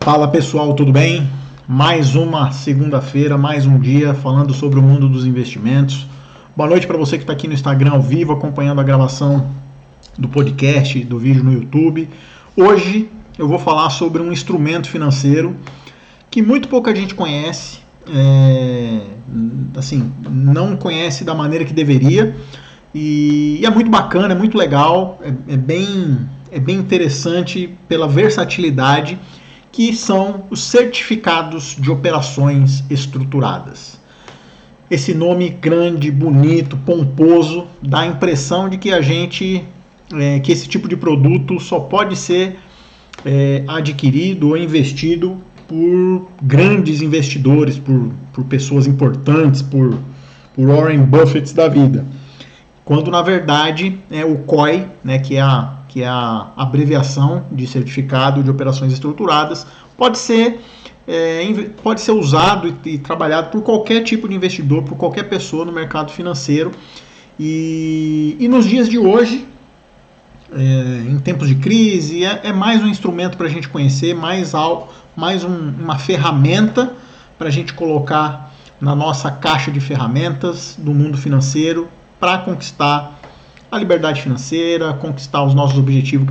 Fala pessoal, tudo bem? Mais uma segunda-feira, mais um dia falando sobre o mundo dos investimentos. Boa noite para você que está aqui no Instagram ao vivo, acompanhando a gravação do podcast, do vídeo no YouTube. Hoje eu vou falar sobre um instrumento financeiro que muito pouca gente conhece, não conhece da maneira que deveria, e é muito bacana, é muito legal, é bem interessante pela versatilidade que são os certificados de operações estruturadas. Esse nome grande, bonito, pomposo, dá a impressão de que que esse tipo de produto só pode ser adquirido ou investido por grandes investidores, por pessoas importantes, por Warren Buffett da vida. Quando na verdade o COI, né, que é a abreviação de certificado de operações estruturadas, pode ser usado e trabalhado por qualquer tipo de investidor, por qualquer pessoa no mercado financeiro. E nos dias de hoje, em tempos de crise, é mais um instrumento para a gente conhecer, uma ferramenta para a gente colocar na nossa caixa de ferramentas do mundo financeiro para conquistar a liberdade financeira, conquistar os nossos objetivos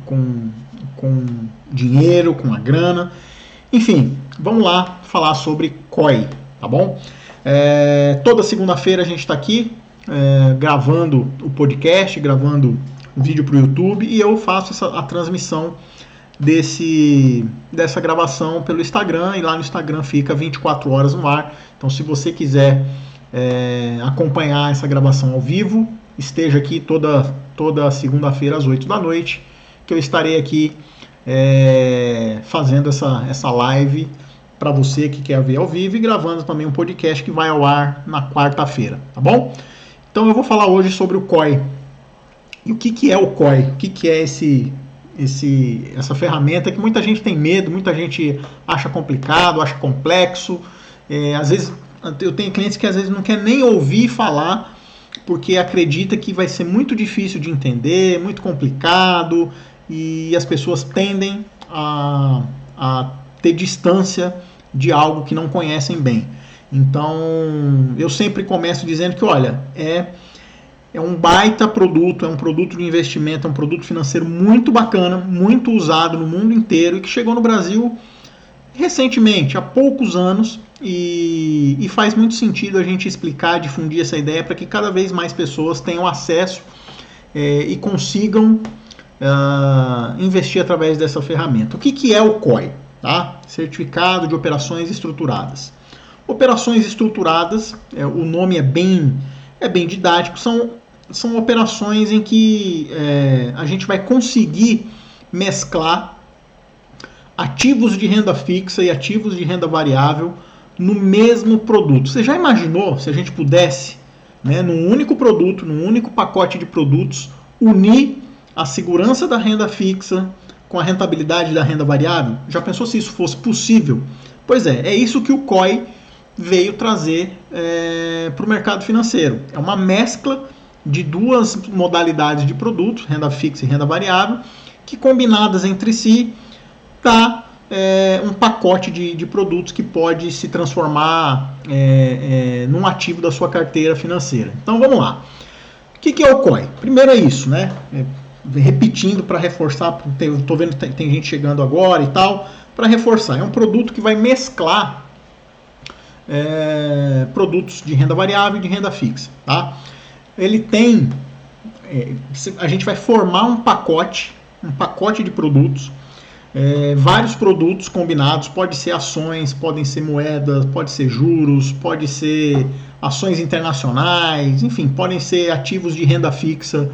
com dinheiro, com a grana. Enfim, vamos lá falar sobre COI, tá bom? Toda segunda-feira a gente está aqui gravando o podcast, gravando o vídeo para o YouTube, e eu faço a transmissão dessa gravação pelo Instagram, e lá no Instagram fica 24 horas no ar. Então, se você quiser acompanhar essa gravação ao vivo, esteja aqui toda segunda-feira às 8 da noite, que eu estarei aqui fazendo essa live para você que quer ver ao vivo, e gravando também um podcast que vai ao ar na quarta-feira, tá bom? Então eu vou falar hoje sobre o COI. E o que é o COI? O que é essa ferramenta que muita gente tem medo, muita gente acha complicado, acha complexo. Às vezes eu tenho clientes que às vezes não quer nem ouvir falar, porque acredita que vai ser muito difícil de entender, muito complicado, e as pessoas tendem a ter distância de algo que não conhecem bem. Então, eu sempre começo dizendo que, olha, é um baita produto, é um produto de investimento, é um produto financeiro muito bacana, muito usado no mundo inteiro, e que chegou no Brasil recentemente, há poucos anos, e faz muito sentido a gente explicar, difundir essa ideia para que cada vez mais pessoas tenham acesso e consigam investir através dessa ferramenta. O que é o COI? Tá? Certificado de Operações Estruturadas. Operações estruturadas, o nome é bem didático, são operações em que a gente vai conseguir mesclar ativos de renda fixa e ativos de renda variável no mesmo produto. Você já imaginou se a gente pudesse, num único produto, num único pacote de produtos, unir a segurança da renda fixa com a rentabilidade da renda variável? Já pensou se isso fosse possível? Pois é isso que o COI veio trazer para o mercado financeiro. É uma mescla de duas modalidades de produtos, renda fixa e renda variável, que combinadas entre si dá um pacote de produtos que pode se transformar num ativo da sua carteira financeira. Então vamos lá. O que é o COI? Primeiro é isso, repetindo para reforçar, estou vendo que tem gente chegando agora e tal, para reforçar. É um produto que vai mesclar produtos de renda variável e de renda fixa. Tá? Ele tem, a gente vai formar um pacote de produtos, vários produtos combinados, pode ser ações, podem ser moedas, pode ser juros, pode ser ações internacionais, enfim, podem ser ativos de renda fixa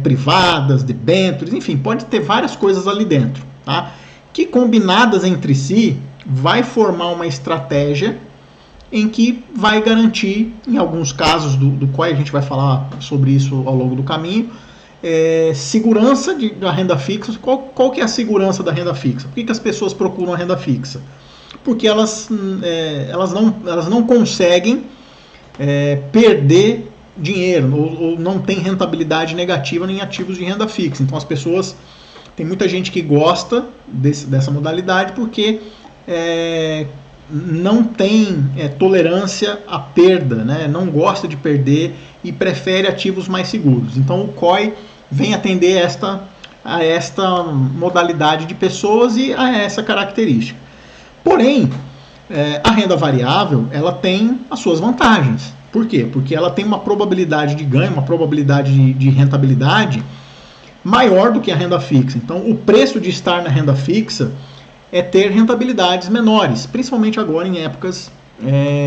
privadas, debêntures, enfim, pode ter várias coisas ali dentro, tá? Que combinadas entre si vai formar uma estratégia em que vai garantir, em alguns casos do COI, a gente vai falar sobre isso ao longo do caminho, segurança da renda fixa. Qual que é a segurança da renda fixa? Por que as pessoas procuram a renda fixa? Porque elas não conseguem perder dinheiro, ou não tem rentabilidade negativa em ativos de renda fixa. Então as pessoas Tem muita gente que gosta dessa modalidade porque não tem tolerância à perda, né? Não gosta de perder e prefere ativos mais seguros. Então o COI vem atender a esta modalidade de pessoas e a essa característica. Porém, a renda variável ela tem as suas vantagens. Por quê? Porque ela tem uma probabilidade de ganho, uma probabilidade de rentabilidade maior do que a renda fixa. Então, o preço de estar na renda fixa é ter rentabilidades menores, principalmente agora em épocas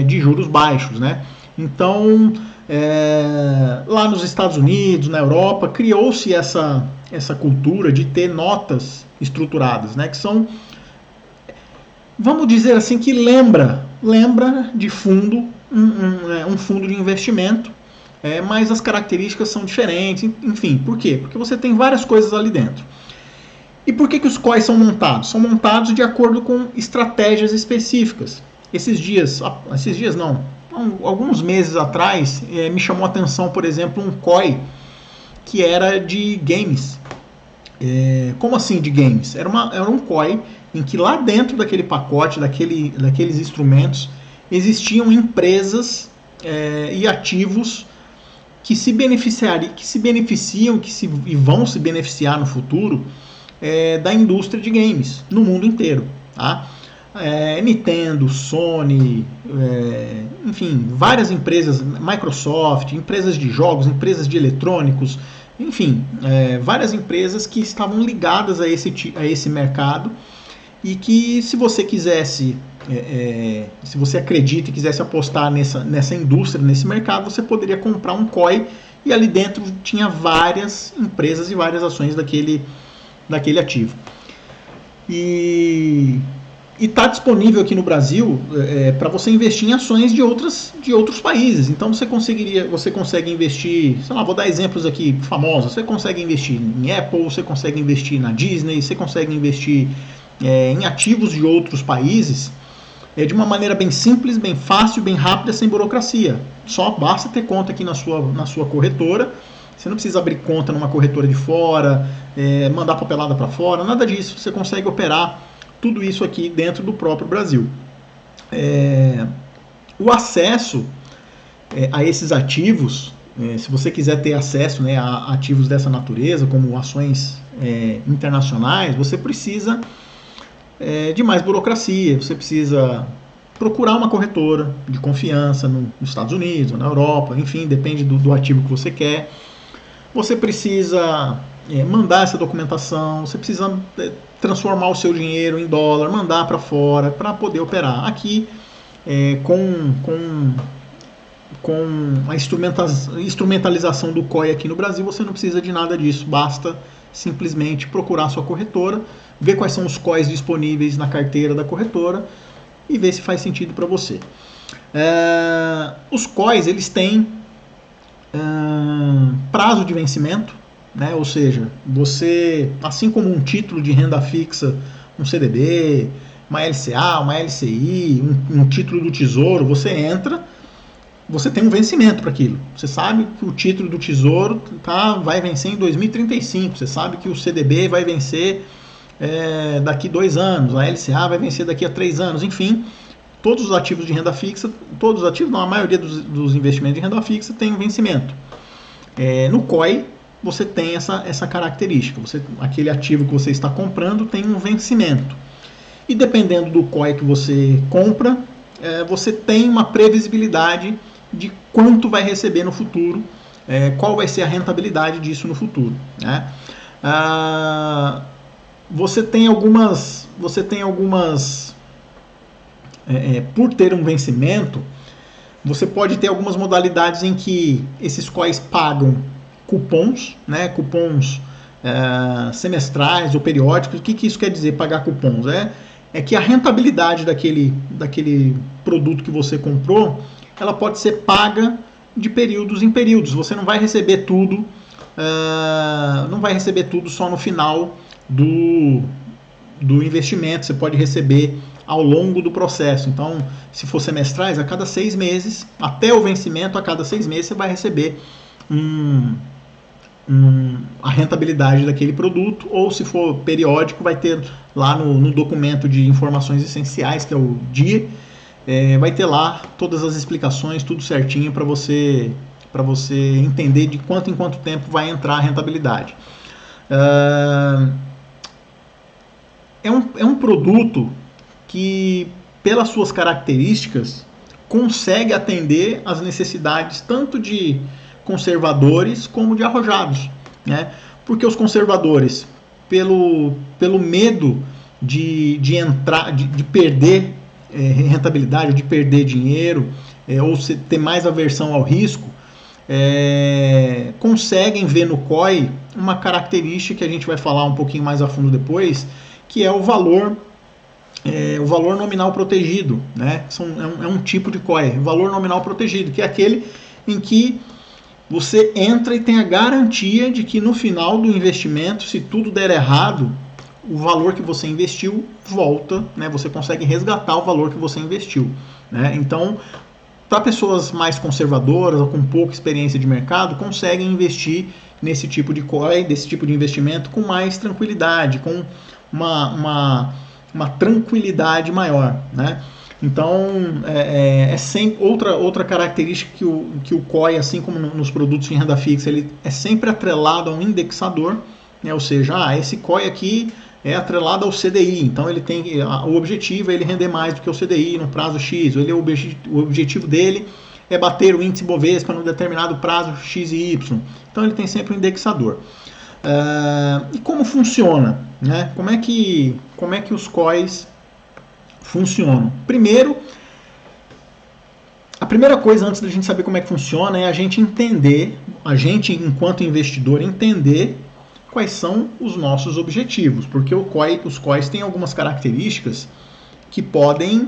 de juros baixos, né? Então, lá nos Estados Unidos, na Europa, criou-se essa cultura de ter notas estruturadas, né? Que são, vamos dizer assim, que lembra de fundo, um fundo de investimento, mas as características são diferentes, enfim. Por quê? Porque você tem várias coisas ali dentro. E por que os COIs são montados? São montados de acordo com estratégias específicas. Alguns meses atrás, me chamou a atenção, por exemplo, um COI que era de games. Como assim de games? Era um COI em que lá dentro daquele pacote, daqueles instrumentos, existiam empresas e ativos que se beneficiam e vão se beneficiar no futuro da indústria de games no mundo inteiro, tá? Nintendo, Sony, enfim, várias empresas, Microsoft, empresas de jogos, empresas de eletrônicos, enfim, várias empresas que estavam ligadas a esse mercado e que, se você quisesse, se você acredita e quisesse apostar nessa indústria, nesse mercado, você poderia comprar um COI e ali dentro tinha várias empresas e várias ações daquele ativo. E está disponível aqui no Brasil para você investir em ações de outros países. Então você consegue investir, sei lá, vou dar exemplos aqui famosos. Você consegue investir em Apple, você consegue investir na Disney, você consegue investir em ativos de outros países de uma maneira bem simples, bem fácil, bem rápida, sem burocracia. Só basta ter conta aqui na sua corretora. Você não precisa abrir conta numa corretora de fora, mandar papelada para fora, nada disso. Você consegue operar tudo isso aqui dentro do próprio Brasil. O acesso a esses ativos, se você quiser ter acesso, né, a ativos dessa natureza, como ações internacionais, você precisa de mais burocracia, você precisa procurar uma corretora de confiança nos Estados Unidos, ou na Europa, enfim, depende do ativo que você quer. Você precisa mandar essa documentação, você precisa transformar o seu dinheiro em dólar, mandar para fora para poder operar. Aqui, com a instrumentalização do COI aqui no Brasil, você não precisa de nada disso, basta simplesmente procurar a sua corretora, ver quais são os COIs disponíveis na carteira da corretora e ver se faz sentido para você. Os COIs, eles têm prazo de vencimento, né? Ou seja, você, assim como um título de renda fixa, um CDB, uma LCA, uma LCI, um título do Tesouro, você entra, você tem um vencimento para aquilo. Você sabe que o título do Tesouro vai vencer em 2035, você sabe que o CDB vai vencer daqui 2 anos, a LCA vai vencer daqui a 3 anos, enfim, todos os ativos de renda fixa, todos os ativos, não, a maioria dos investimentos de renda fixa tem um vencimento. No COI, você tem essa característica, aquele ativo que você está comprando tem um vencimento. E dependendo do COI que você compra, você tem uma previsibilidade de quanto vai receber no futuro, qual vai ser a rentabilidade disso no futuro, né? Você tem algumas por ter um vencimento, você pode ter algumas modalidades em que esses COIs pagam cupons, né? Cupons semestrais ou periódicos. O que isso quer dizer, pagar cupons? É que a rentabilidade daquele produto que você comprou, ela pode ser paga de períodos em períodos. Você não vai receber tudo, só no final do investimento. Você pode receber ao longo do processo. Então, se for semestrais, a cada 6 meses, até o vencimento, a cada 6 meses, você vai receber a rentabilidade daquele produto, ou se for periódico, vai ter lá no documento de informações essenciais, que é o DIE, vai ter lá todas as explicações, tudo certinho para você entender de quanto em quanto tempo vai entrar a rentabilidade. É um produto que, pelas suas características, consegue atender às necessidades tanto de conservadores como de arrojados, né? Porque os conservadores, pelo medo de entrar, de perder rentabilidade, de perder dinheiro, ou ter mais aversão ao risco, conseguem ver no COI uma característica que a gente vai falar um pouquinho mais a fundo depois, que é o valor nominal protegido, né? É um tipo de COI, valor nominal protegido, que é aquele em que você entra e tem a garantia de que no final do investimento, se tudo der errado, o valor que você investiu volta, né? Você consegue resgatar o valor que você investiu, né? Então, para pessoas mais conservadoras ou com pouca experiência de mercado, conseguem investir nesse tipo de COI, desse tipo de investimento com mais tranquilidade, com uma tranquilidade maior, né? Então, sempre outra característica que o COI, assim como nos produtos em renda fixa, ele é sempre atrelado a um indexador, né? Ou seja, esse COI aqui é atrelado ao CDI, então ele tem o objetivo é ele render mais do que o CDI no prazo X, o objetivo dele é bater o índice Bovespa num determinado prazo X e Y, então ele tem sempre um indexador. E como funciona, né? Como é que os COIs funcionam? Primeiro, a primeira coisa antes da gente saber como é que funciona é a gente entender, enquanto investidor, entender quais são os nossos objetivos, porque os COIs têm algumas características que podem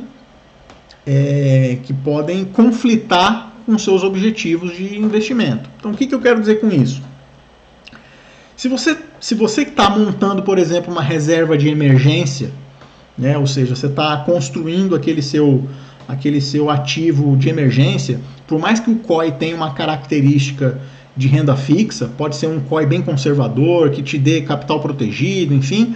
conflitar com seus objetivos de investimento. Então, o que eu quero dizer com isso? Se você está montando, por exemplo, uma reserva de emergência, né, ou seja, você está construindo aquele seu ativo de emergência, por mais que o COI tenha uma característica de renda fixa, pode ser um COI bem conservador, que te dê capital protegido, enfim,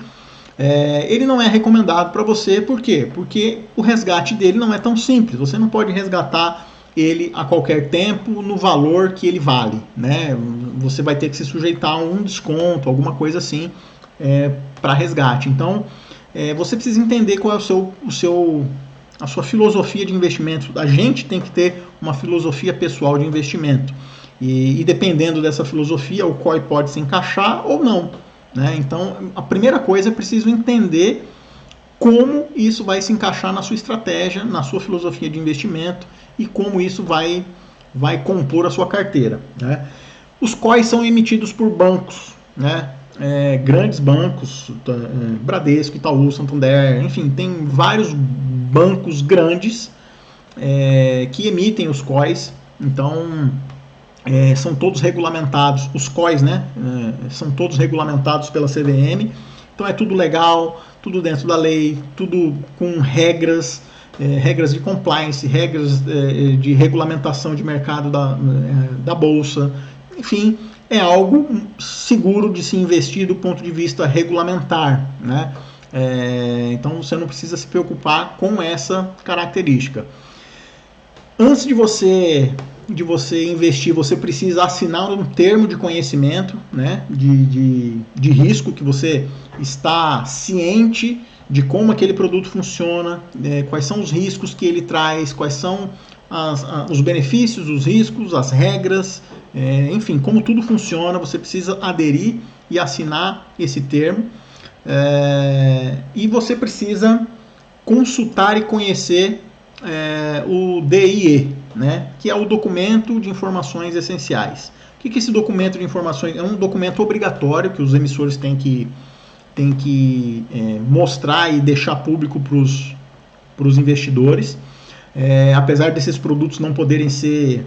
ele não é recomendado para você. Por quê? Porque o resgate dele não é tão simples. Você não pode resgatar ele a qualquer tempo no valor que ele vale, né? Você vai ter que se sujeitar a um desconto, alguma coisa assim, para resgate. Então, você precisa entender qual é a sua filosofia de investimento. A gente tem que ter uma filosofia pessoal de investimento. E dependendo dessa filosofia, o COI pode se encaixar ou não, né? Então, a primeira coisa é preciso entender como isso vai se encaixar na sua estratégia, na sua filosofia de investimento e como isso vai compor a sua carteira, né? Os COIs são emitidos por bancos, né? Grandes bancos, Bradesco, Itaú, Santander, enfim, tem vários bancos grandes que emitem os COIs. Então, são todos regulamentados, os COIs, né? São todos regulamentados pela CVM. Então é tudo legal, tudo dentro da lei, tudo com regras de compliance, regras de regulamentação de mercado da bolsa. Enfim, é algo seguro de se investir do ponto de vista regulamentar, né? Então você não precisa se preocupar com essa característica. Antes de você investir, você precisa assinar um termo de conhecimento, né, de risco, que você está ciente de como aquele produto funciona, quais são os riscos que ele traz, quais são os benefícios, os riscos, as regras, enfim, como tudo funciona. Você precisa aderir e assinar esse termo, e você precisa consultar e conhecer o DIE, né, que é o documento de informações essenciais. O que é esse documento de informações? É um documento obrigatório que os emissores têm que mostrar e deixar público para os investidores. Apesar desses produtos não poderem ser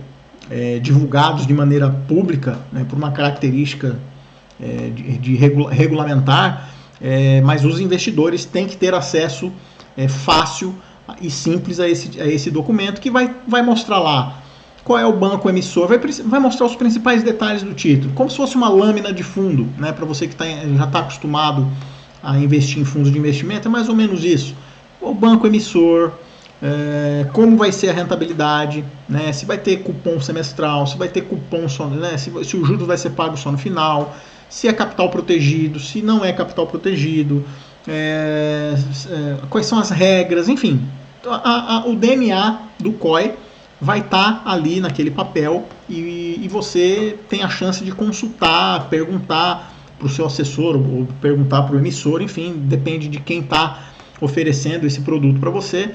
divulgados de maneira pública, né, por uma característica de regulamentar, mas os investidores têm que ter acesso fácil e simples a esse documento, que vai mostrar lá qual é o banco emissor, vai mostrar os principais detalhes do título, como se fosse uma lâmina de fundo, né? Para você que já está acostumado a investir em fundos de investimento, é mais ou menos isso. O banco emissor, como vai ser a rentabilidade, né? Se vai ter cupom semestral, se vai ter cupom só, né? Se o juros vai ser pago só no final, se é capital protegido, se não é capital protegido, quais são as regras, enfim. O DNA do COI vai estar ali naquele papel e você tem a chance de consultar, perguntar para o seu assessor ou perguntar para o emissor, enfim, depende de quem está oferecendo esse produto para você,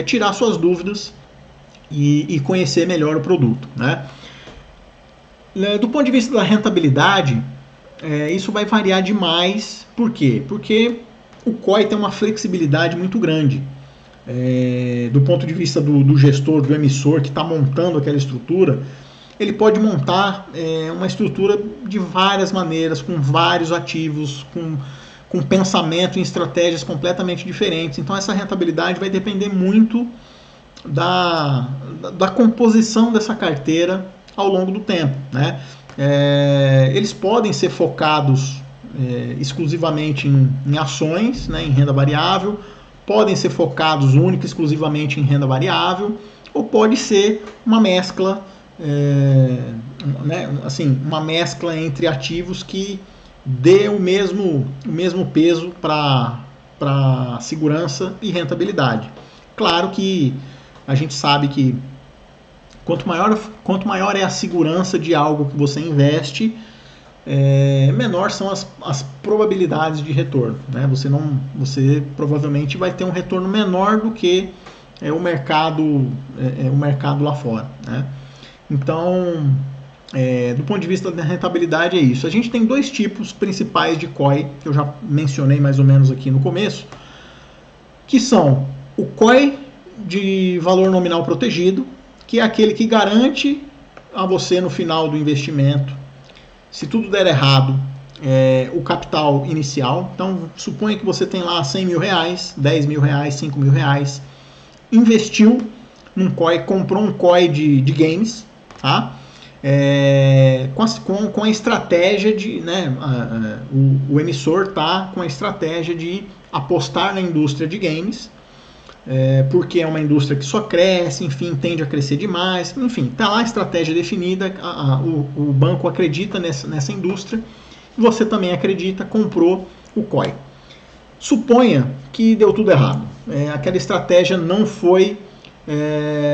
tirar suas dúvidas e conhecer melhor o produto, né? Do ponto de vista da rentabilidade, isso vai variar demais. Por quê? Porque o COI tem uma flexibilidade muito grande. Do ponto de vista do gestor, do emissor que está montando aquela estrutura, ele pode montar uma estrutura de várias maneiras, com vários ativos, com pensamento em estratégias completamente diferentes. Então essa rentabilidade vai depender muito da composição dessa carteira ao longo do tempo, né? Eles podem ser focados exclusivamente em ações, né, em renda variável, podem ser focados única e exclusivamente em renda variável, ou pode ser uma mescla, né, assim, uma mescla entre ativos que dê o mesmo peso para segurança e rentabilidade. Claro que a gente sabe que quanto maior é a segurança de algo que você investe, menor são as probabilidades de retorno, né? Você provavelmente vai ter um retorno menor do que o mercado lá fora, né? Então, do ponto de vista da rentabilidade é isso. A gente tem dois tipos principais de COI, que eu já mencionei mais ou menos aqui no começo, que são o COI de valor nominal protegido, que é aquele que garante a você no final do investimento, se tudo der errado, o capital inicial. Então, suponha que você tem lá 100 mil reais, 10 mil reais, 5 mil reais, investiu num COI, comprou um COI de games, tá? Com a estratégia de, né, o emissor tá com a estratégia de apostar na indústria de games, porque é uma indústria que só cresce, enfim, tende a crescer demais, enfim, tá lá a estratégia definida, o banco acredita nessa indústria, você também acredita, comprou o COI. Suponha que deu tudo errado, aquela estratégia não foi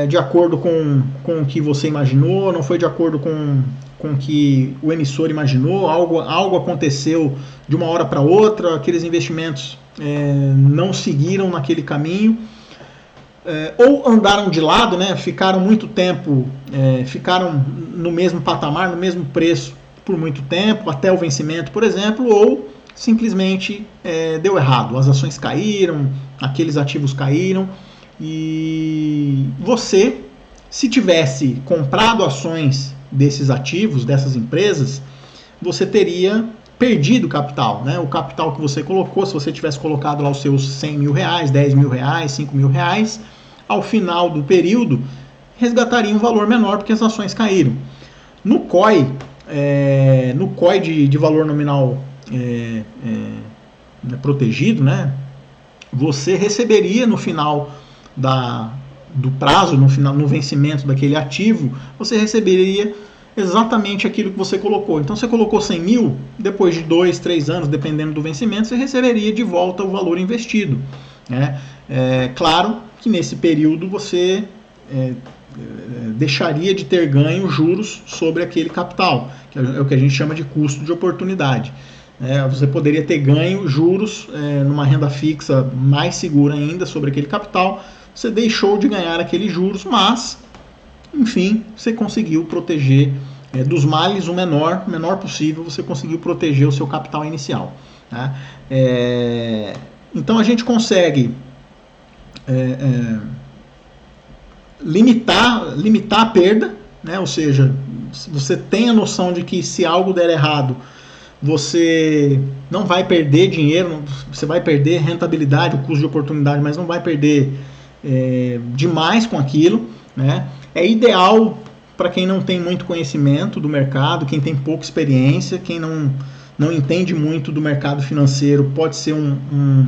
de acordo com o que você imaginou, não foi de acordo com o que o emissor imaginou, algo aconteceu de uma hora para outra, aqueles investimentos não seguiram naquele caminho, ou andaram de lado, né, ficaram muito tempo, ficaram no mesmo patamar, no mesmo preço por muito tempo, até o vencimento, por exemplo, ou simplesmente deu errado, as ações caíram, aqueles ativos caíram, e você, se tivesse comprado ações desses ativos, dessas empresas, você teria perdido capital, né? O capital que você colocou, se você tivesse colocado lá os seus 100 mil reais, 10 mil reais, 5 mil reais, ao final do período, resgataria um valor menor porque as ações caíram. No COI, de valor nominal protegido, né? Você receberia no final do prazo, no vencimento daquele ativo, você receberia exatamente aquilo que você colocou. Então, você colocou 100 mil, depois de 2, 3 anos, dependendo do vencimento, você receberia de volta o valor investido, né? Claro que nesse período você deixaria de ter ganho juros sobre aquele capital, que é o que a gente chama de custo de oportunidade. Você poderia ter ganho juros numa renda fixa mais segura ainda sobre aquele capital, você deixou de ganhar aqueles juros, mas, enfim, você conseguiu proteger dos males o menor possível, você conseguiu proteger o seu capital inicial, tá? Então a gente consegue limitar a perda, né? Ou seja, você tem a noção de que se algo der errado, você não vai perder dinheiro, você vai perder rentabilidade, o custo de oportunidade, mas não vai perder demais com aquilo, né? É ideal para quem não tem muito conhecimento do mercado, quem tem pouca experiência, quem não entende muito do mercado financeiro, pode ser um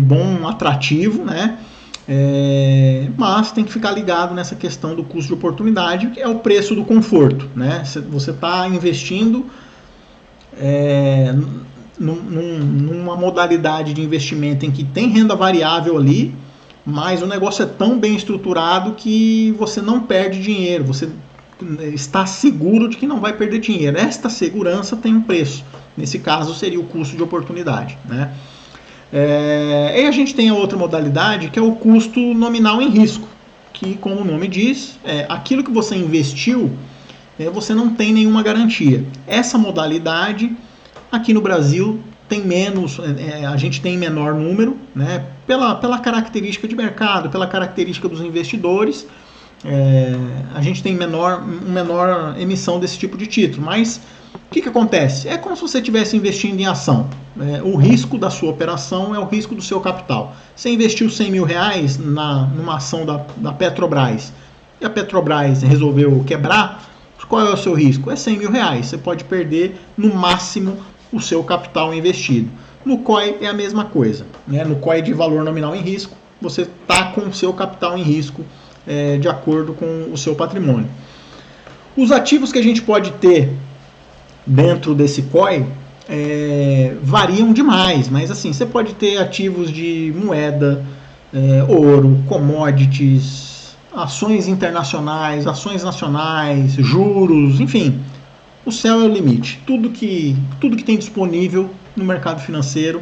bom atrativo, né? Mas tem que ficar ligado nessa questão do custo de oportunidade, que é o preço do conforto, né? Você está investindo numa modalidade de investimento em que tem renda variável ali, mas o negócio é tão bem estruturado que você não perde dinheiro, você está seguro de que não vai perder dinheiro. Esta segurança tem um preço, nesse caso seria o custo de oportunidade, né? E a gente tem a outra modalidade, que é o custo nominal em risco, que, como o nome diz, aquilo que você investiu, você não tem nenhuma garantia. Essa modalidade, aqui no Brasil, tem menos, a gente tem menor número, né, pela característica de mercado, pela característica dos investidores, a gente tem menor emissão desse tipo de título, mas o que acontece? É como se você estivesse investindo em ação. O risco da sua operação é o risco do seu capital. Você investiu 100 mil reais numa ação da Petrobras, e a Petrobras resolveu quebrar, qual é o seu risco? É 100 mil reais. Você pode perder, no máximo, o seu capital investido. No COI é a mesma coisa, né? No COI de valor nominal em risco, você está com o seu capital em risco de acordo com o seu patrimônio. Os ativos que a gente pode ter dentro desse COI variam demais, mas assim, você pode ter ativos de moeda, ouro, commodities, ações internacionais, ações nacionais, juros, enfim, o céu é o limite. Tudo que tem disponível no mercado financeiro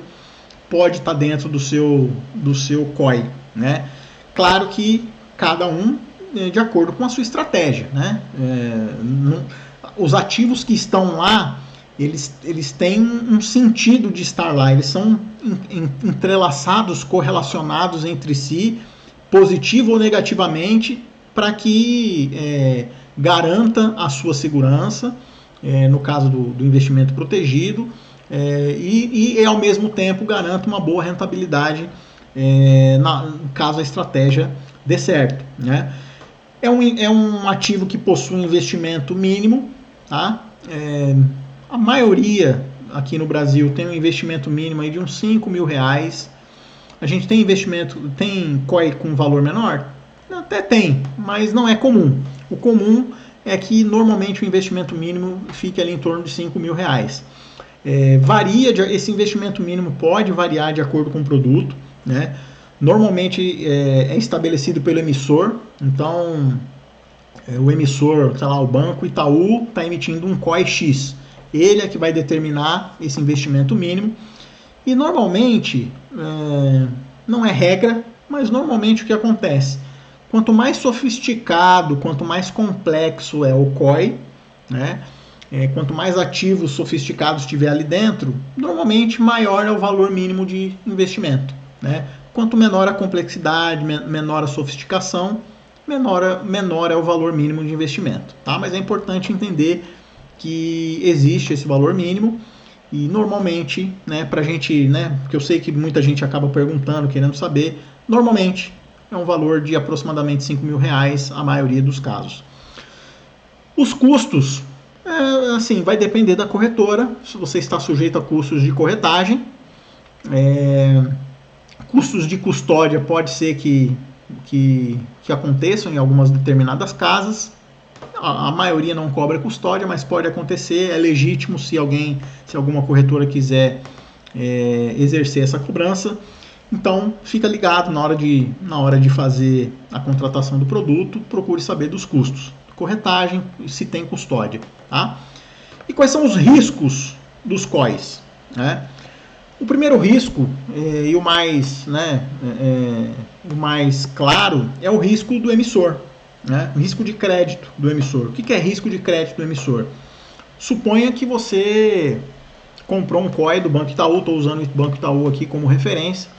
pode estar dentro do seu COI, né? Claro que cada um de acordo com a sua estratégia, né? Os ativos que estão lá, eles têm um sentido de estar lá, eles são entrelaçados, correlacionados entre si, positivo ou negativamente, para que garanta a sua segurança, no caso do investimento protegido, e ao mesmo tempo garanta uma boa rentabilidade caso a estratégia dê certo, né? É um ativo que possui um investimento mínimo, tá? A maioria aqui no Brasil tem um investimento mínimo aí de uns 5 mil reais. A gente tem tem COI com valor menor? Até tem, mas não é comum. O comum é que normalmente o investimento mínimo fique ali em torno de 5 mil reais. Esse investimento mínimo pode variar de acordo com o produto, né? Normalmente é estabelecido pelo emissor, então o emissor, sei lá, o Banco Itaú está emitindo um COI X. Ele é que vai determinar esse investimento mínimo e normalmente, não é regra, mas normalmente o que acontece? Quanto mais sofisticado, quanto mais complexo é o COI, né? Quanto mais ativos sofisticados tiver ali dentro, normalmente maior é o valor mínimo de investimento, né? Quanto menor a complexidade, menor a sofisticação, menor é o valor mínimo de investimento, tá? Mas é importante entender que existe esse valor mínimo e normalmente, né, pra gente, né, porque eu sei que muita gente acaba perguntando, querendo saber, normalmente é um valor de aproximadamente 5 mil reais a maioria dos casos. Os custos, assim, vai depender da corretora, se você está sujeito a custos de corretagem, custos de custódia pode ser que aconteçam em algumas determinadas casas. A maioria não cobra custódia, mas pode acontecer, é legítimo se alguma corretora quiser exercer essa cobrança. Então, fica ligado na hora de fazer a contratação do produto, procure saber dos custos. Corretagem, se tem custódia, tá? E quais são os riscos dos COIs, né? O primeiro risco, e o mais claro, é o risco do emissor, né? O risco de crédito do emissor. O que é risco de crédito do emissor? Suponha que você comprou um COI do Banco Itaú, estou usando o Banco Itaú aqui como referência,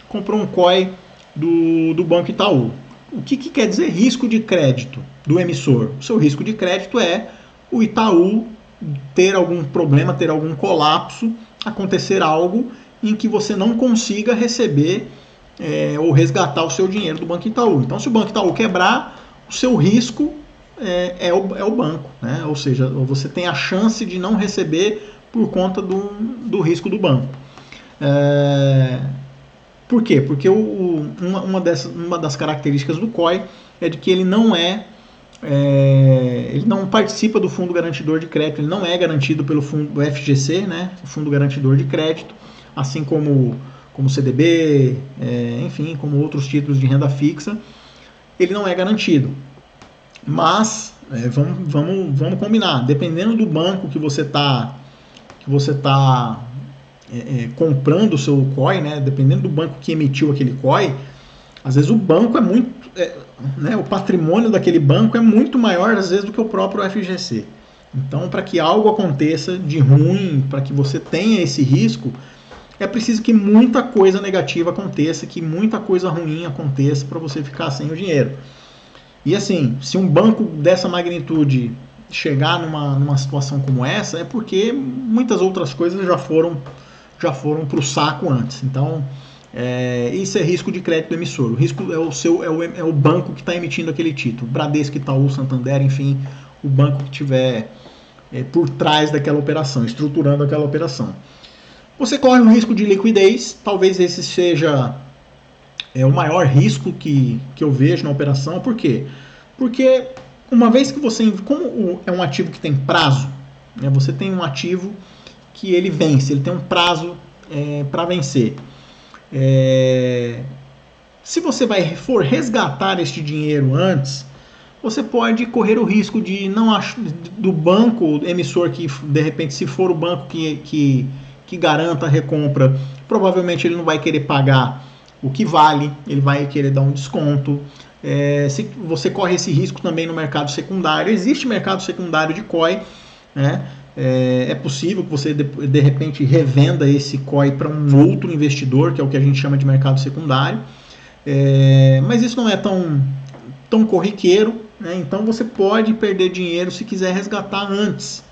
comprou um COI do Banco Itaú. O que quer dizer risco de crédito do emissor? O seu risco de crédito é o Itaú ter algum problema, ter algum colapso, acontecer algo em que você não consiga receber ou resgatar o seu dinheiro do Banco Itaú. Então, se o Banco Itaú quebrar, o seu risco é o banco, né? Ou seja, você tem a chance de não receber por conta do risco do banco. Por quê? Porque uma das características do COI é de que ele não ele não participa do Fundo Garantidor de Crédito, ele não é garantido pelo fundo FGC, né, o Fundo Garantidor de Crédito, assim como CDB, enfim, como outros títulos de renda fixa, ele não é garantido. Mas vamos combinar, dependendo do banco que você está comprando o seu COI, né, dependendo do banco que emitiu aquele COI, às vezes o banco é muito, né, o patrimônio daquele banco é muito maior às vezes do que o próprio FGC. Então, para que algo aconteça de ruim, para que você tenha esse risco, é preciso que muita coisa negativa aconteça, que muita coisa ruim aconteça para você ficar sem o dinheiro. E assim, se um banco dessa magnitude chegar numa situação como essa, é porque muitas outras coisas já foram para o saco antes. Então, isso é risco de crédito emissor. O risco é o banco que está emitindo aquele título. Bradesco, Itaú, Santander, enfim, o banco que tiver por trás daquela operação, estruturando aquela operação. Você corre um risco de liquidez, talvez esse seja o maior risco que eu vejo na operação. Por quê? Porque uma vez que como é um ativo que tem prazo, né, você tem um ativo que ele vence, ele tem um prazo para vencer. Se você for resgatar este dinheiro antes, você pode correr o risco de do banco emissor, que de repente, se for o banco que garanta a recompra, provavelmente ele não vai querer pagar o que vale, ele vai querer dar um desconto. Se você corre esse risco também no mercado secundário, existe mercado secundário de COI, né? É possível que você de repente revenda esse COI para um outro investidor, que é o que a gente chama de mercado secundário, mas isso não é tão corriqueiro, né? Então você pode perder dinheiro se quiser resgatar antes.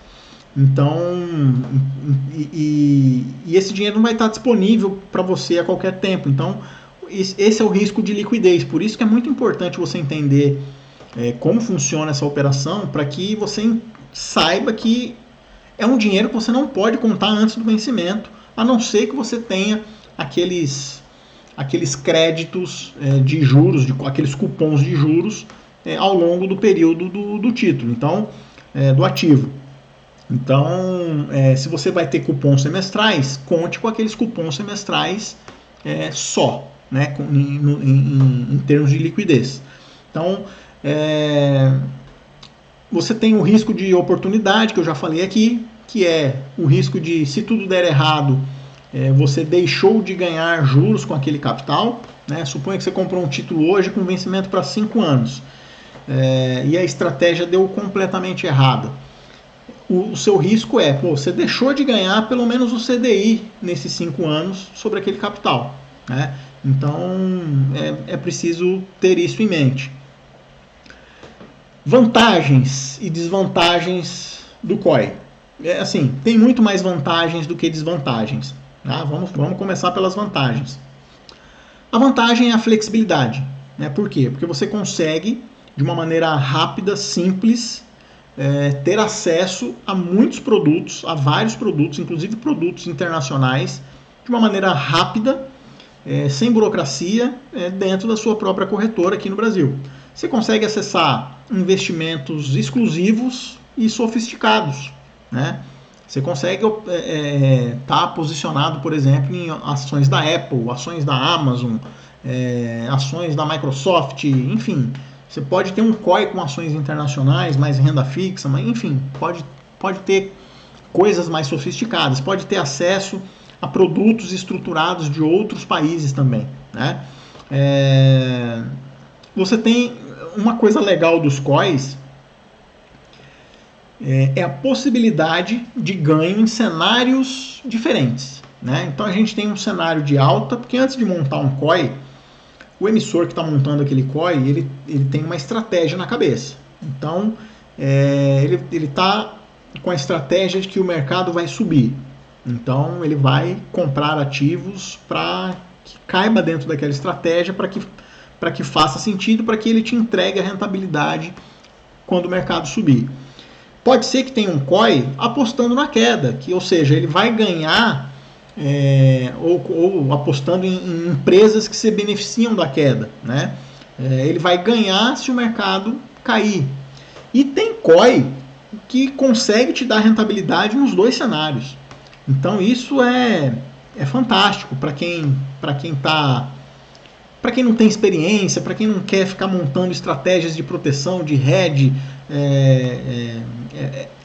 Então, e esse dinheiro não vai estar disponível para você a qualquer tempo. Então, esse é o risco de liquidez. Por isso que é muito importante você entender como funciona essa operação, para que você saiba que é um dinheiro que você não pode contar antes do vencimento, a não ser que você tenha aqueles créditos de juros, aqueles cupons de juros ao longo do período do título, então, do ativo. Então, se você vai ter cupons semestrais, conte com aqueles cupons semestrais só, né, em termos de liquidez. Então, você tem o risco de oportunidade, que eu já falei aqui, que é o risco de, se tudo der errado, você deixou de ganhar juros com aquele capital, né? Suponha que você comprou um título hoje com vencimento para 5 anos, e a estratégia deu completamente errada. O seu risco você deixou de ganhar pelo menos o CDI nesses 5 anos sobre aquele capital, né? Então, é preciso ter isso em mente. Vantagens e desvantagens do COI. Assim, tem muito mais vantagens do que desvantagens. Tá? Vamos começar pelas vantagens. A vantagem é a flexibilidade, né? Por quê? Porque você consegue, de uma maneira rápida, simples, ter acesso a muitos produtos, a vários produtos, inclusive produtos internacionais, de uma maneira rápida, sem burocracia, dentro da sua própria corretora aqui no Brasil. Você consegue acessar investimentos exclusivos e sofisticados, né? Você consegue estar posicionado, por exemplo, em ações da Apple, ações da Amazon, ações da Microsoft, enfim. Você pode ter um COI com ações internacionais, mais renda fixa, mas enfim, pode ter coisas mais sofisticadas, pode ter acesso a produtos estruturados de outros países também, né? Você tem uma coisa legal dos COIs, é a possibilidade de ganho em cenários diferentes, né? Então a gente tem um cenário de alta, porque antes de montar um COI, o emissor que está montando aquele COI, ele tem uma estratégia na cabeça. Então, ele está com a estratégia de que o mercado vai subir. Então, ele vai comprar ativos para que caiba dentro daquela estratégia, para para que faça sentido, para que ele te entregue a rentabilidade quando o mercado subir. Pode ser que tenha um COI apostando na queda, ou seja, ele vai ganhar ou apostando em empresas que se beneficiam da queda, né? Ele vai ganhar se o mercado cair. E tem COI que consegue te dar rentabilidade nos dois cenários. Então isso é fantástico para quem não tem experiência, para quem não quer ficar montando estratégias de proteção, de hedge.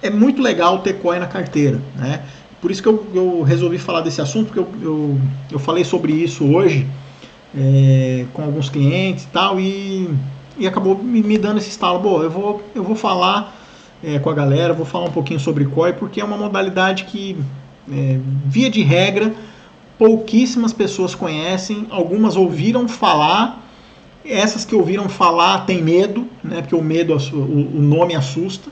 É muito legal ter COI na carteira, né? Por isso que eu resolvi falar desse assunto, porque eu falei sobre isso hoje com alguns clientes e tal, e acabou me dando esse estalo. Bom, eu vou falar com a galera, vou falar um pouquinho sobre COI, porque é uma modalidade que, via de regra, pouquíssimas pessoas conhecem, algumas ouviram falar, essas que ouviram falar têm medo, né, porque o nome assusta.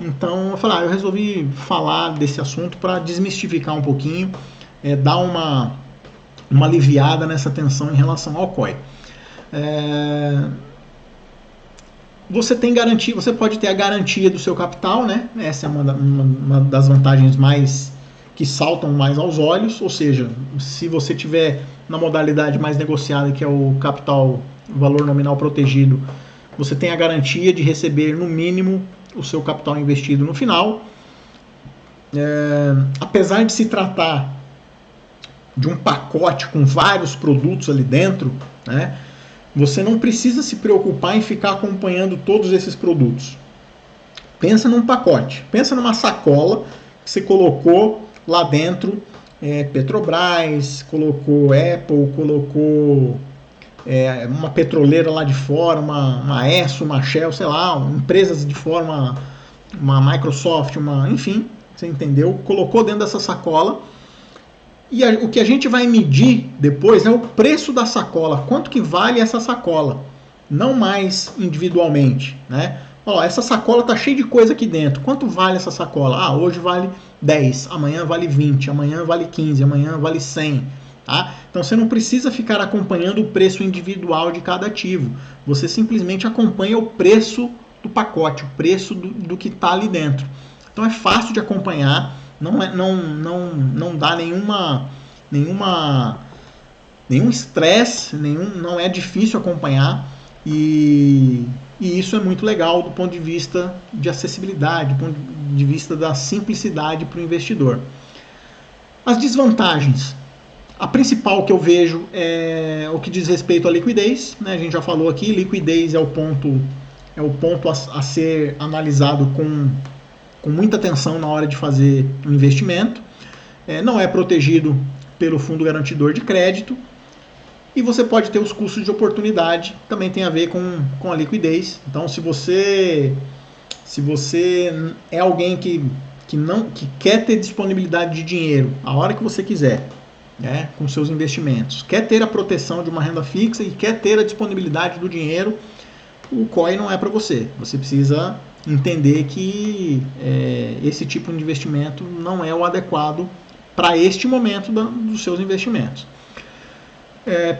Então eu falei, eu resolvi falar desse assunto para desmistificar um pouquinho, dar uma aliviada nessa tensão em relação ao COI. Você tem garantia, você pode ter a garantia do seu capital, né? Essa é uma das vantagens que saltam mais aos olhos, ou seja, se você tiver na modalidade mais negociada, que é o capital valor nominal protegido, você tem a garantia de receber no mínimo o seu capital investido no final. Apesar de se tratar de um pacote com vários produtos ali dentro, né, você não precisa se preocupar em ficar acompanhando todos esses produtos. Pensa num pacote, pensa numa sacola que você colocou lá dentro, Petrobras, colocou Apple, colocou uma petroleira lá de fora, uma Esso, uma Shell, sei lá, empresas de fora, uma Microsoft, enfim, você entendeu? Colocou dentro dessa sacola, e o que a gente vai medir depois é o preço da sacola, quanto que vale essa sacola, não mais individualmente, né? Essa sacola tá cheia de coisa aqui dentro, quanto vale essa sacola? Hoje vale 10, amanhã vale 20, amanhã vale 15, amanhã vale 100, tá? Então você não precisa ficar acompanhando o preço individual de cada ativo, você simplesmente acompanha o preço do pacote, o preço do que está ali dentro. Então é fácil de acompanhar, não dá nenhum estresse, não é difícil acompanhar, e isso é muito legal do ponto de vista de acessibilidade, do ponto de vista da simplicidade para o investidor. As desvantagens. A principal que eu vejo é o que diz respeito à liquidez, né? A gente já falou aqui, liquidez é o ponto a ser analisado com muita atenção na hora de fazer um investimento. Não é protegido pelo fundo garantidor de crédito, e você pode ter os custos de oportunidade, também tem a ver com a liquidez. Então, se você é alguém que quer ter disponibilidade de dinheiro a hora que você quiser, né, com seus investimentos, quer ter a proteção de uma renda fixa e quer ter a disponibilidade do dinheiro, o COI não é para você. Você precisa entender que esse tipo de investimento não é o adequado para este momento dos seus investimentos.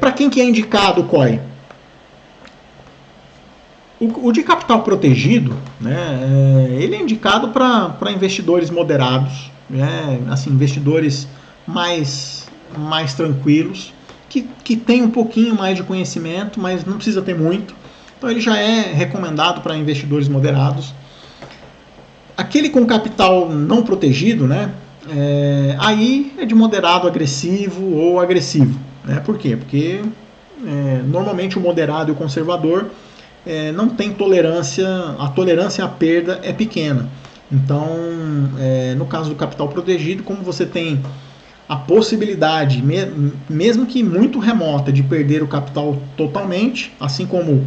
Para quem que é indicado o COI? O de capital protegido, né, ele é indicado para investidores moderados, né, assim, investidores mais tranquilos, que tem um pouquinho mais de conhecimento, mas não precisa ter muito. Então ele já é recomendado para investidores moderados. Aquele com capital não protegido, né, aí é de moderado agressivo ou agressivo. Né? Por quê? Porque normalmente o moderado e o conservador não tem tolerância, a tolerância à perda é pequena. Então, no caso do capital protegido, como você tem a possibilidade, mesmo que muito remota, de perder o capital totalmente, assim como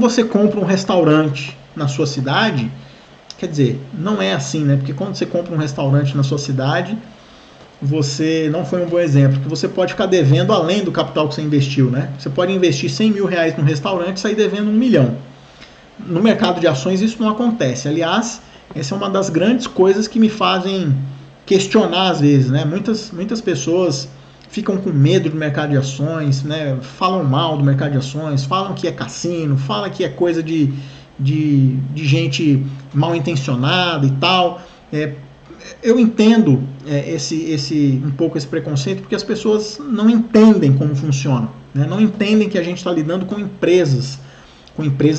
você compra um restaurante na sua cidade, quer dizer, não é assim, né? Porque quando você compra um restaurante na sua cidade, você não foi um bom exemplo, porque você pode ficar devendo além do capital que você investiu, né? Você pode investir 100 mil reais num restaurante e sair devendo 1 milhão. No mercado de ações isso não acontece. Aliás, essa é uma das grandes coisas que me fazem questionar às vezes, né? Muitas pessoas ficam com medo do mercado de ações, né? Falam mal do mercado de ações, falam que é cassino, falam que é coisa de gente mal intencionada e tal. Eu entendo um pouco esse preconceito, porque as pessoas não entendem como funciona, né? Não entendem que a gente está lidando com empresas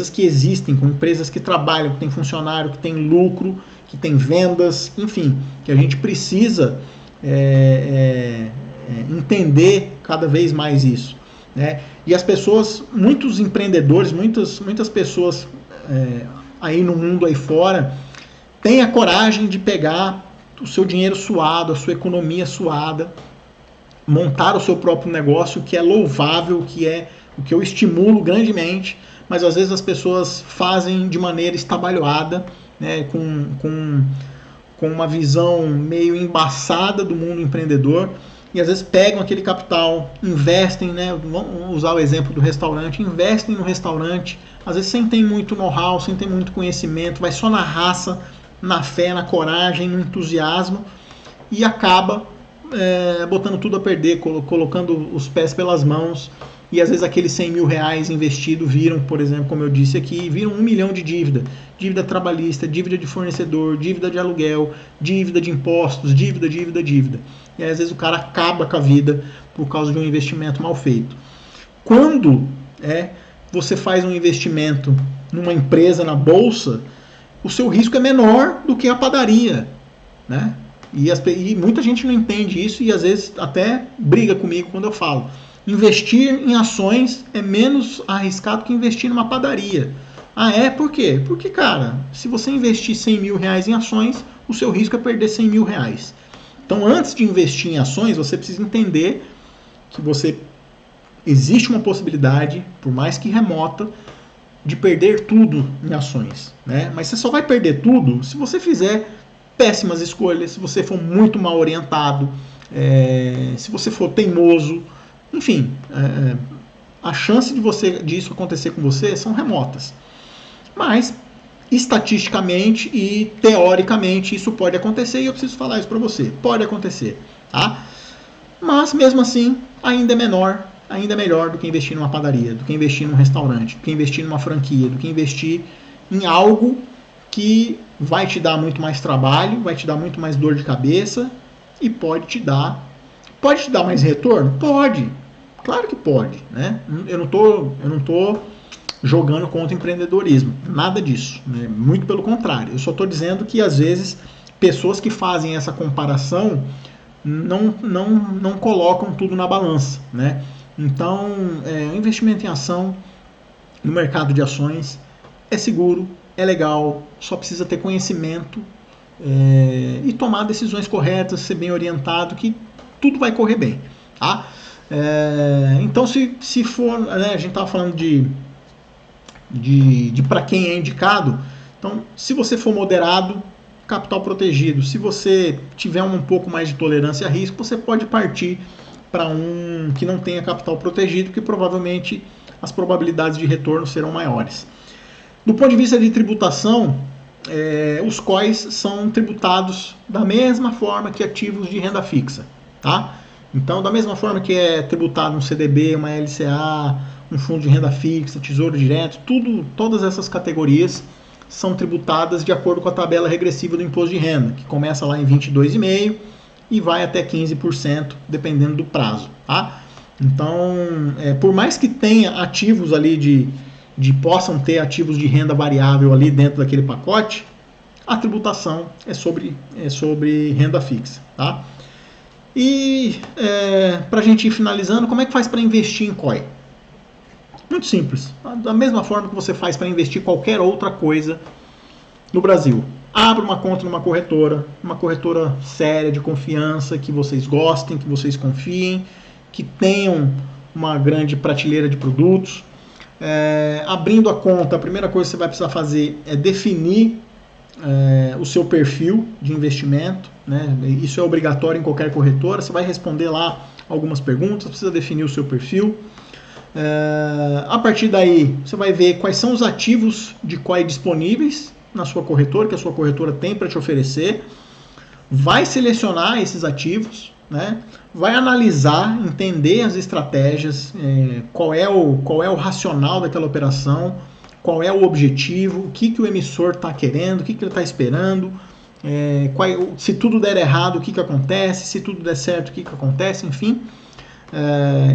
que existem, com empresas que trabalham, que tem funcionário, que tem lucro, que tem vendas, enfim, que a gente precisa entender cada vez mais isso, né? E as pessoas, muitos empreendedores, muitas pessoas aí no mundo aí fora, têm a coragem de pegar o seu dinheiro suado, a sua economia suada, montar o seu próprio negócio, que é louvável, que é o que eu estimulo grandemente, mas às vezes as pessoas fazem de maneira estabalhoada, né, com uma visão meio embaçada do mundo empreendedor, e às vezes pegam aquele capital, investem, né, vamos usar o exemplo do restaurante, investem no restaurante, às vezes sem ter muito know-how, sem ter muito conhecimento, vai só na raça, na fé, na coragem, no entusiasmo, e acaba botando tudo a perder, colocando os pés pelas mãos, e às vezes aqueles 100 mil reais investidos viram, por exemplo, como eu disse aqui, viram 1 milhão de dívida trabalhista, dívida de fornecedor, dívida de aluguel, dívida de impostos, dívida. E aí, às vezes o cara acaba com a vida por causa de um investimento mal feito. Quando você faz um investimento numa empresa na bolsa, o seu risco é menor do que a padaria, né? E muita gente não entende isso e às vezes até briga comigo quando eu falo. Investir em ações é menos arriscado que investir numa padaria. Ah, é? Por quê? Porque, cara, se você investir 100 mil reais em ações, o seu risco é perder 100 mil reais. Então, antes de investir em ações, você precisa entender que existe uma possibilidade, por mais que remota, de perder tudo em ações, né? Mas você só vai perder tudo se você fizer péssimas escolhas, se você for muito mal orientado, se você for teimoso, enfim, a chance disso acontecer com você são remotas. Mas, estatisticamente e teoricamente, isso pode acontecer e eu preciso falar isso para você. Pode acontecer, tá? Mas, mesmo assim, ainda é menor, ainda é melhor do que investir numa padaria, do que investir num restaurante, do que investir numa franquia, do que investir em algo que vai te dar muito mais trabalho, vai te dar muito mais dor de cabeça e pode te dar mais retorno? Pode, claro que pode, né? Eu não tô jogando contra o empreendedorismo, nada disso, né? Muito pelo contrário, eu só estou dizendo que às vezes pessoas que fazem essa comparação não colocam tudo na balança, né? Então, o investimento em ação no mercado de ações é seguro, é legal, só precisa ter conhecimento e tomar decisões corretas, ser bem orientado, que tudo vai correr bem, tá? Então, se for, né, a gente estava falando de para quem é indicado, então, se você for moderado, capital protegido, se você tiver um pouco mais de tolerância a risco, você pode partir para um que não tenha capital protegido, que provavelmente as probabilidades de retorno serão maiores. Do ponto de vista de tributação, os COIs são tributados da mesma forma que ativos de renda fixa, tá? Então, da mesma forma que é tributado um CDB, uma LCA, um fundo de renda fixa, tesouro direto, todas essas categorias são tributadas de acordo com a tabela regressiva do imposto de renda, que começa lá em 22,5% e vai até 15%, dependendo do prazo, tá? Então, por mais que tenha ativos ali possam ter ativos de renda variável ali dentro daquele pacote, a tributação é sobre renda fixa, tá? E para a gente ir finalizando, como é que faz para investir em COI? Muito simples, da mesma forma que você faz para investir qualquer outra coisa no Brasil. Abra uma conta numa corretora séria, de confiança, que vocês gostem, que vocês confiem, que tenham uma grande prateleira de produtos. Abrindo a conta, a primeira coisa que você vai precisar fazer é definir o seu perfil de investimento, né? Isso é obrigatório em qualquer corretora. Você vai responder lá algumas perguntas, precisa definir o seu perfil. A partir daí, você vai ver quais são os ativos de COI disponíveis na sua corretora, que a sua corretora tem para te oferecer. vai selecionar esses ativos, né? Vai analisar, entender as estratégias, qual é o racional daquela operação, qual é o objetivo, o que o emissor está querendo, o que ele está esperando, se tudo der errado, o que acontece, se tudo der certo, o que acontece, enfim.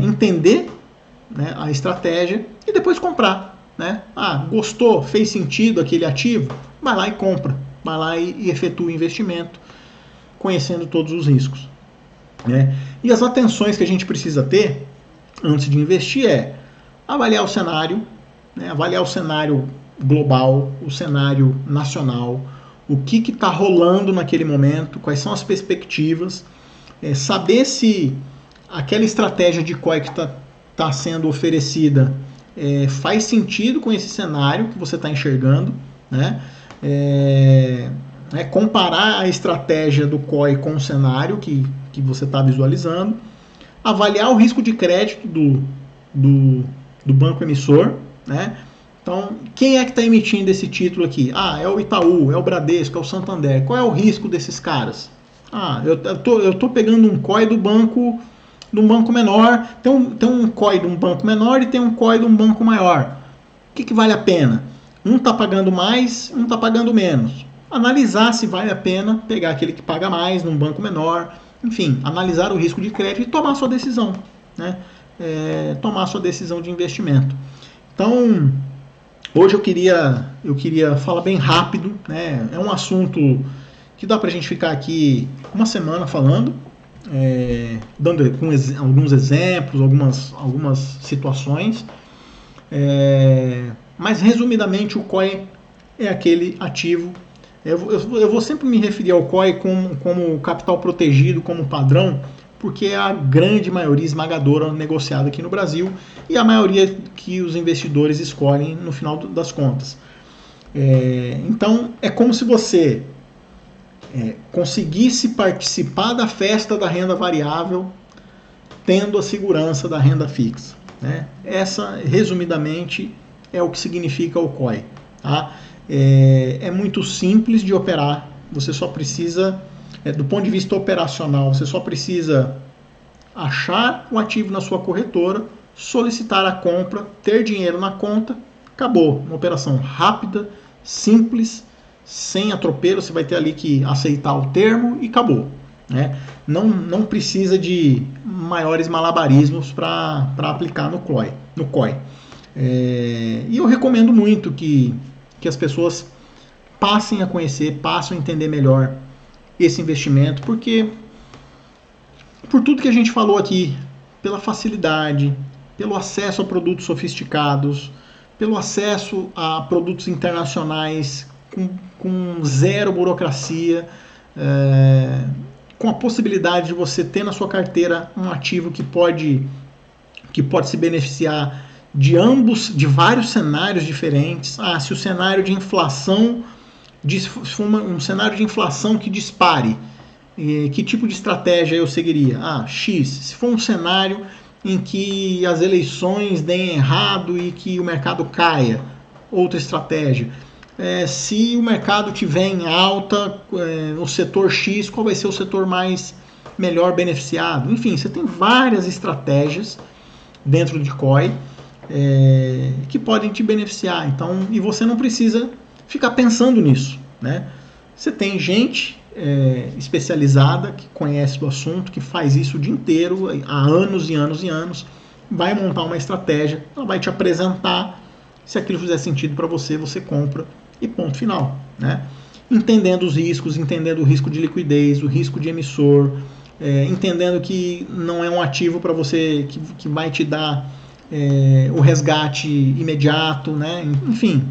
Entender, né, a estratégia e depois comprar. Né? Gostou, fez sentido aquele ativo, vai lá e compra, vai lá e efetua o investimento, conhecendo todos os riscos. Né? E as atenções que a gente precisa ter antes de investir é avaliar o cenário, né? Avaliar o cenário global, o cenário nacional, o que está rolando naquele momento, quais são as perspectivas, saber se aquela estratégia de COI que está sendo oferecida faz sentido com esse cenário que você está enxergando, né? Comparar a estratégia do COI com o cenário que você está visualizando, avaliar o risco de crédito do banco emissor, né? Então, quem é que está emitindo esse título aqui? É o Itaú, é o Bradesco, é o Santander. Qual é o risco desses caras? Eu tô pegando um COI do banco menor, tem um COI de um banco menor e tem um COI de um banco maior. O que vale a pena? Um está pagando mais, um está pagando menos. Analisar se vale a pena pegar aquele que paga mais num banco menor, enfim, analisar o risco de crédito e tomar sua decisão, né? Tomar sua decisão de investimento. Então, hoje eu queria falar bem rápido, né? É um assunto que dá para a gente ficar aqui uma semana falando, dando alguns exemplos, algumas situações, mas resumidamente o COI é aquele ativo. Eu vou sempre me referir ao COI como capital protegido, como padrão, porque é a grande maioria esmagadora negociada aqui no Brasil e a maioria que os investidores escolhem no final das contas. Então, é como se você conseguisse participar da festa da renda variável tendo a segurança da renda fixa. Né? Essa, resumidamente, é o que significa o COI. Tá? É muito simples de operar, você só precisa, do ponto de vista operacional, você só precisa achar o ativo na sua corretora, solicitar a compra, ter dinheiro na conta, acabou. Uma operação rápida, simples, sem atropelo, você vai ter ali que aceitar o termo e acabou. Né? Não precisa de maiores malabarismos para aplicar no COI. E eu recomendo muito que as pessoas passem a conhecer, passem a entender melhor esse investimento, porque por tudo que a gente falou aqui, pela facilidade, pelo acesso a produtos sofisticados, pelo acesso a produtos internacionais com zero burocracia, com a possibilidade de você ter na sua carteira um ativo que pode se beneficiar de vários cenários diferentes. Se o cenário de inflação, um cenário de inflação que dispare, que tipo de estratégia eu seguiria? X. Se for um cenário em que as eleições deem errado e que o mercado caia, outra estratégia. Se o mercado tiver em alta, o setor X, qual vai ser o setor melhor beneficiado? Enfim, você tem várias estratégias dentro de COI que podem te beneficiar. Então, e você não precisa ficar pensando nisso, né? Você tem gente especializada que conhece do assunto, que faz isso o dia inteiro, há anos e anos e anos, vai montar uma estratégia, ela vai te apresentar, se aquilo fizer sentido para você, você compra e ponto final, né? Entendendo os riscos, entendendo o risco de liquidez, o risco de emissor, entendendo que não é um ativo para você que vai te dar o resgate imediato, né? Enfim,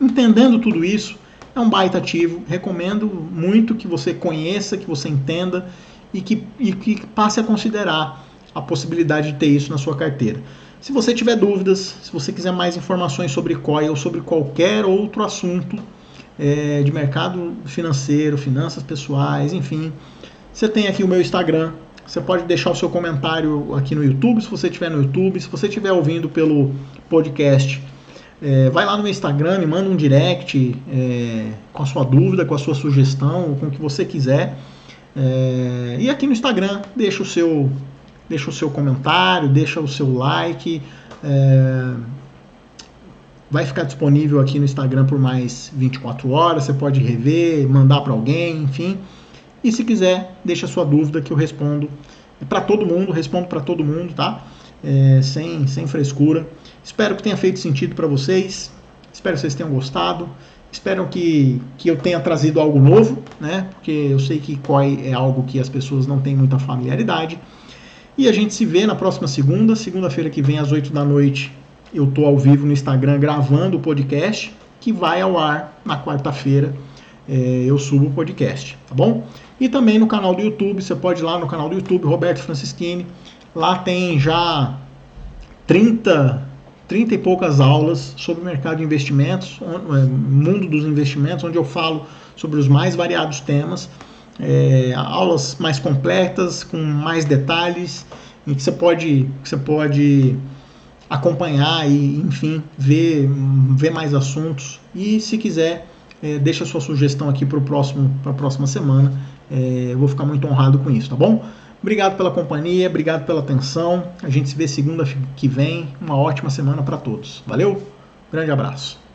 entendendo tudo isso, é um baita ativo. Recomendo muito que você conheça, que você entenda e que passe a considerar a possibilidade de ter isso na sua carteira. Se você tiver dúvidas, se você quiser mais informações sobre COI ou sobre qualquer outro assunto de mercado financeiro, finanças pessoais, enfim, você tem aqui o meu Instagram. Você pode deixar o seu comentário aqui no YouTube, se você estiver no YouTube. Se você estiver ouvindo pelo podcast, vai lá no meu Instagram, me manda um direct com a sua dúvida, com a sua sugestão, com o que você quiser. E aqui no Instagram, deixa o seu comentário, deixa o seu like. Vai ficar disponível aqui no Instagram por mais 24 horas, você pode rever, mandar para alguém, enfim. E se quiser, deixa a sua dúvida que eu respondo para todo mundo, tá? Sem frescura. Espero que tenha feito sentido para vocês, espero que vocês tenham gostado, espero que eu tenha trazido algo novo, né? Porque eu sei que COI é algo que as pessoas não têm muita familiaridade. E a gente se vê na próxima segunda-feira que vem às 8 da noite. Eu estou ao vivo no Instagram gravando o podcast, que vai ao ar na quarta-feira. Eu subo o podcast, tá bom? E também no canal do YouTube, você pode ir lá no canal do YouTube, Roberto Francischini. Lá tem já 30 e poucas aulas sobre o mercado de investimentos, mundo dos investimentos, onde eu falo sobre os mais variados temas. Aulas mais completas, com mais detalhes, em que você pode acompanhar e, enfim, ver mais assuntos. E se quiser, deixa a sua sugestão aqui para a próxima semana. Eu vou ficar muito honrado com isso, tá bom? Obrigado pela companhia, obrigado pela atenção. A gente se vê segunda que vem. Uma ótima semana para todos. Valeu, grande abraço.